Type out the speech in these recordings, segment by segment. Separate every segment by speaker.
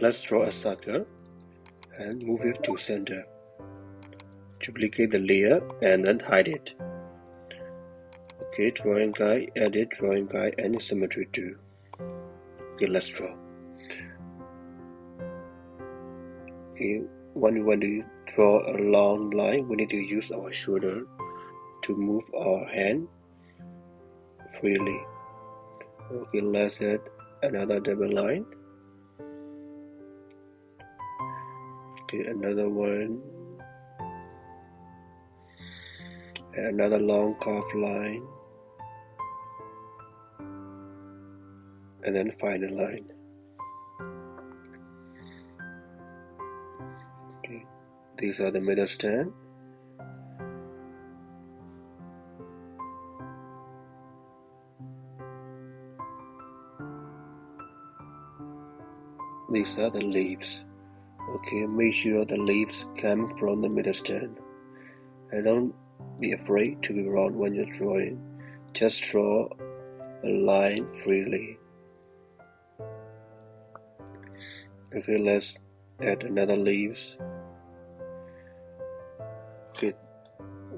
Speaker 1: Let's draw a circle and move it to center. Duplicate the layer and then hide it. Okay, drawing guide, edit, drawing guide, and symmetry too. Okay, let's draw. Okay, when we want to draw a long line, we need to use our shoulder to move our hand freely. Okay, let's add another double line. Okay, another one. And another long curved line. And then final line. Okay, these are the middle stand. These are the leaves. Okay, make sure the leaves come from the middle stand. And don't be afraid to be wrong when you're drawing. Just draw a line freely. Okay, let's add another leaves. Okay,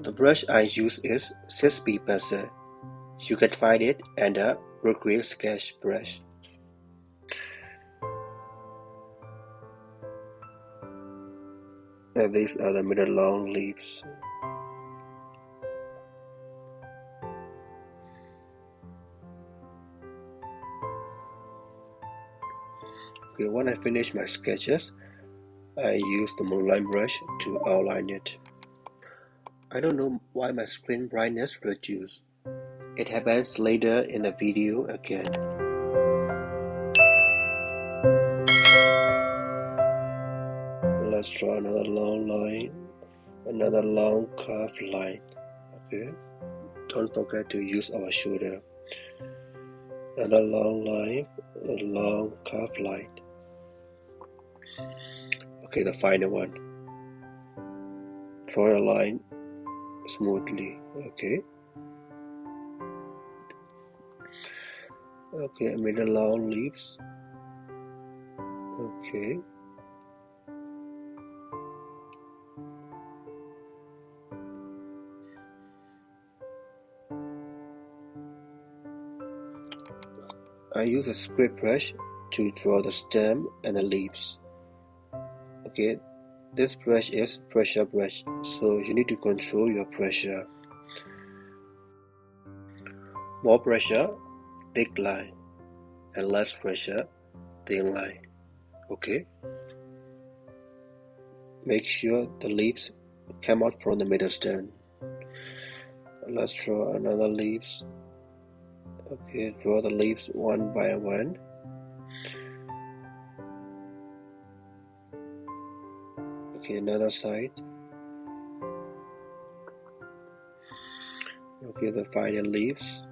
Speaker 1: the brush I use is 6B pencil. You can find it under Procreate sketch brush. And these are the middle long leaves. Okay, when I finish my sketches, I use the monoline brush to outline it. I don't know why my screen brightness reduced. It happens later in the video again. Let's draw another long line, another long curved line. Okay, don't forget to use our shoulder. Another long line, a long curved line. Okay, the final one. Draw a line smoothly. Okay. Okay, I made a long leaves. Okay. I use a script brush to draw the stem and the leaves. Okay, this brush is pressure brush, so you need to control your pressure. More pressure, thick line, and less pressure, thin line. Okay. Make sure the leaves come out from the middle stem. Let's draw another leaves. Okay, draw the leaves one by one. Okay, another side. Okay, the final leaves.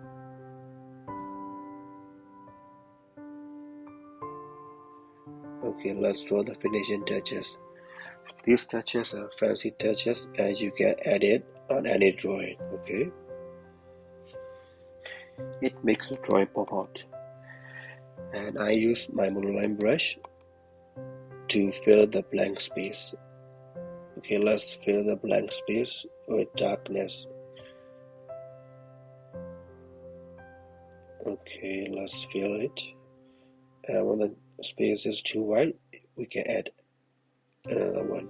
Speaker 1: Okay, let's draw the finishing touches. These touches are fancy touches and you can add it on any drawing. Okay. It makes the drawing pop out. And I use my monoline brush to fill the blank space. Okay, let's fill the blank space with darkness. Okay, let's fill it. And when the space is too wide, we can add another one.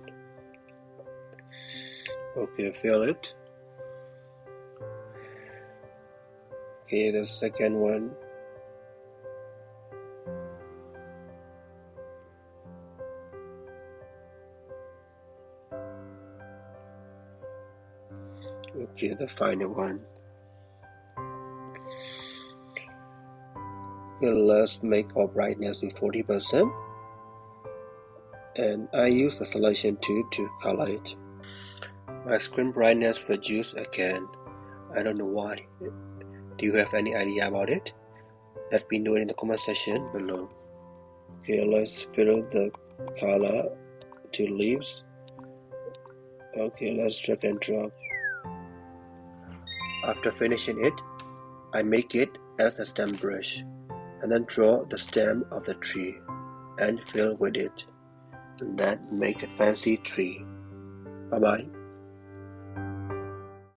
Speaker 1: Okay, fill it. Okay, the second one. Okay, the final one. Okay, let's make our brightness with 40%. And I use the selection tool to color it. My screen brightness reduced again. I don't know why. Do you have any idea about it? Let me know in the comment section below. Okay, let's fill the color to leaves. Okay, let's drag and drop. After finishing it, I make it as a stem brush and then draw the stem of the tree and fill with it, and then make a fancy tree. Bye bye.